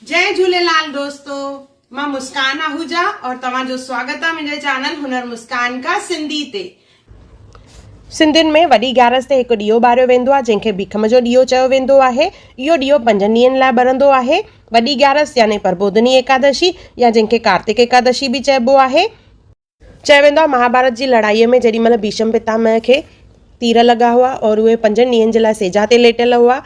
जय झूलेलाल दोस्तों, मां मुस्कान आहूजा और तव्हांजो स्वागत आहे मुंहिंजे चैनल हुनर मुस्कान का सिंधी ते। सिंधियुनि में वॾी ग्यारस ते हिकु ॾीओ ॿारियो वेंदो आहे जंहिंखे भीखम जो ॾीओ चयो वेंदो आहे। इहो ॾीओ 5 ॾींहंनि लाइ ॿरंदो आहे। वॾी ग्यारस यानी प्रबोधनी एकादशी या जंहिंखे कार्तिक एकादशी बि चइबो आहे। चयो वेंदो आहे महाभारत जी लड़ाईअ में जेॾीमहिल भीष्म पितामह खे तीर लॻा हुआ और उहे 5 ॾींहंनि जे लाइ सेजा ते लेटियल हुआ,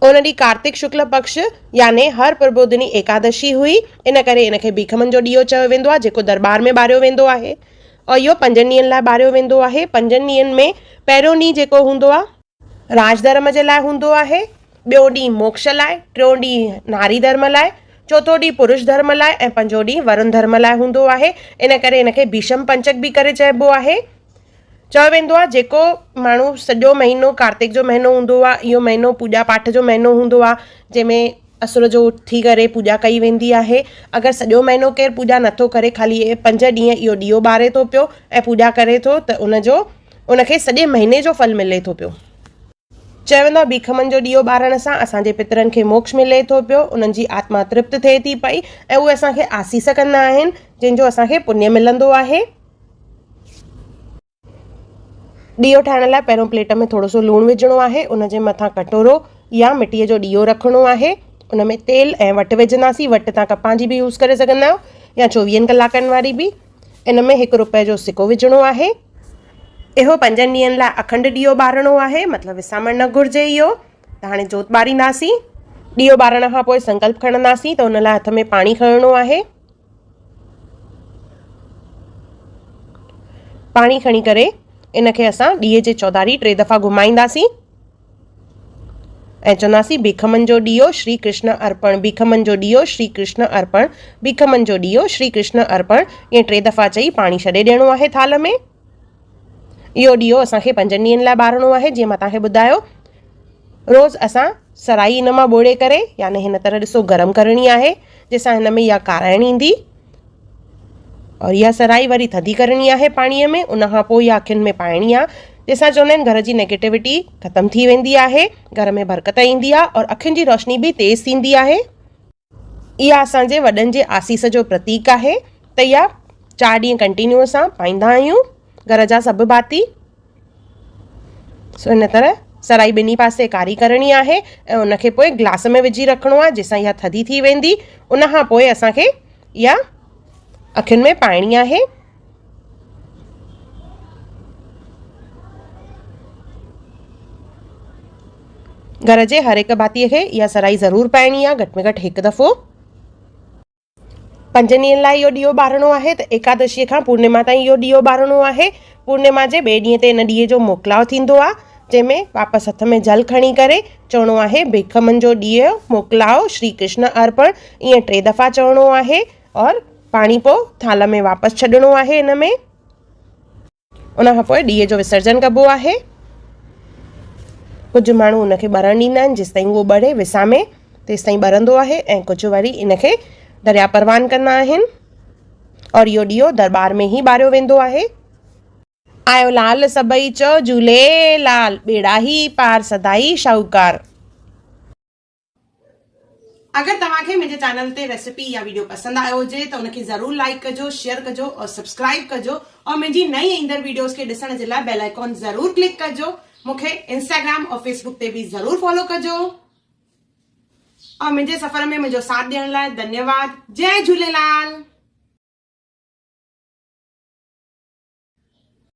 उन ॾींहुं कार्तिक शुक्ल पक्ष यानी हर प्रबोधनी एकादशी हुई। इन करे इनखे भीखमनि जो ॾीओ चयो वेंदो आहे जेको दरबार में ॿारियो वेंदो आहे और इहो 5 ॾींहंनि लाइ ॿारियो वेंदो आहे। 5 ॾींहंनि में पहिरियों ॾींहुं जेको हूंदो आहे राजधर्म जे लाइ हूंदो आहे, ॿियों ॾींहुं मोक्ष लाइ, टियों ॾींहुं नारी धर्म लाइ, चौथों ॾींहुं पुरुष धर्म लाइ ऐं 5हों ॾींहुं वरुण धर्म लाइ हूंदो आहे। इन करे इनखे भीष्म पंचक बि करे चइबो आहे। चयो वेंदो आहे जेको माण्हू सॼो महीनो कार्तिक जो महीनो हूंदो आहे, इहो महीनो पूॼा पाठ जो महीनो हूंदो आहे जंहिंमें असुर जो उथी करे पूॼा कई वेंदी आहे। अगरि सॼो महीनो केरु पूॼा नथो करे, ख़ाली इहे 5 ॾींहं इहो ॾीओ ॿारे थो पियो ऐं पूॼा करे थो त उनखे सॼे महीने जो फल मिले थो पियो। चयो वेंदो आहे भीखमनि जो ॾीओ ॿारण सां असांजे पितरनि खे मोक्ष मिले थो पियो, उन्हनि जी आत्मा तृप्त थिए थी पई ऐं उहे असांखे आसीस कंदा आहिनि जंहिंजो असांखे पुण्य मिलंदो आहे। ॾीओ ठाहिण लाइ पहिरों प्लेट में थोरो सो लूणु विझणो आहे, उनजे मथां कटोरो या मिटीअ जो ॾीओ रखिणो आहे। उन में तेल ऐं वटि विझंदासीं। वटि तव्हां कपां जी बि यूज़ करे सघंदा आहियो या 24 कलाकनि वारी बि। इन में 1 रुपए जो सिको विझणो आहे। इहो 5 ॾींहंनि लाइ अखंड ॾीओ ॿारिणो आहे, मतिलबु विसामण न घुरिजे इहो। त हाणे जोत ॿारींदासीं। ॾीओ ॿारण खां पोइ संकल्प खणंदासीं त उन लाइ हथ में पाणी खणणो आहे। पाणी खणी करे इनखे असां ॾीए जे चौधारी 3 दफ़ा घुमाईंदासीं ऐं चवंदासीं भीखमनि जो ॾीओ श्री कृष्ण अर्पण, भीखमनि जो ॾीओ श्री कृष्ण अर्पण, भीखमनि जो ॾीओ श्री कृष्ण अर्पण। ईअं 3 दफ़ा चई पाणी छॾे ॾियणो आहे थाल में। इहो ॾीओ असांखे 5 ॾींहंनि लाइ ॿारिणो आहे। जीअं मां तव्हांखे ॿुधायो, रोज़ असां सराई इन मां ॿोड़े करे यानी हिन तरह ॾिसो गरम करणी आहे जंहिंसां हिन में इहा काराइण ईंदी और इहा सराई वरी थधी करणी आहे पाणीअ में। उनखां पोइ इहा अखियुनि में पाइणी आहे जंहिंसां चवंदा आहिनि घर जी नेगेटिविटी ख़तमु थी वेंदी आहे, घर में बरकत ईंदी आहे और अखियुनि जी रोशनी बि तेज़ थींदी आहे। इहा असांजे वॾनि जे आसीस जो प्रतीक आहे त इहा 4 ॾींहं कंटिन्यू असां पाईंदा आहियूं घर जा सभु भाती। सो इन तरह सराई ॿिन्ही पासे कारी करणी आहे ऐं उनखे पोइ ग्लास में विझी रखिणो आहे जंहिंसां इहा थधी थी वेंदी। उनखां पोइ असांखे इहा अखियुनि में पाइणी आहे। घर जे हर हिकु भातीअ खे इहा सराई ज़रूरु पाइणी आहे, घटि में घटि 1 दफ़ो। 5 ॾींहंनि लाइ इहो ॾीओ ॿारिणो आहे त एकादशीअ खां पूर्णिमा ताईं इहो ॾीओ ॿारिणो आहे। पूर्णिमा जे ॿिए ॾींहं ते इन ॾीए जो मोकिलाउ थींदो आहे जंहिंमें वापसि हथ में जल खणी करे चवणो आहे भीखमनि जो ॾीओ मोकिलाओ श्री कृष्ण अर्पण। ईअं 3 दफ़ा चवणो आहे और पाणी पोइ थाल में वापसि छॾिणो आहे हिन में। उनखां पोइ ॾीए जो विसर्जन कबो आहे। कुझु माण्हू उनखे ॿरण ॾींदा आहिनि जेसिताईं उहो ॿरे विसामे तेसिताईं ॿरंदो आहे ऐं कुझु वरी इनखे दरिया परवान कंदा आहिनि और इहो ॾीओ दरबार में ई ॿारियो वेंदो आहे। आयो लाल सभई चओ झूलेलाल, बेड़ा ही पार सदाई शाहूकार। अगर तव्हांखे मुंहिंजे चैनल ते रेसिपी या वीडियो पसंदि आयो हुजे त उनखे ज़रूर लाइक कजो, शेयर कजो और सब्सक्राइब कजो और मुंहिंजी नई ईंदड़ वीडियोस खे ॾिसण जे लाइ बेल आइकॉन ज़रूर क्लिक कजो। मूंखे इंस्टाग्राम और फेसबुक ते बि ज़रूर फॉलो कजो और मुंहिंजे सफ़र में मुंहिंजो साथ ॾियण लाइ धन्यवाद। जय झूलेलाल।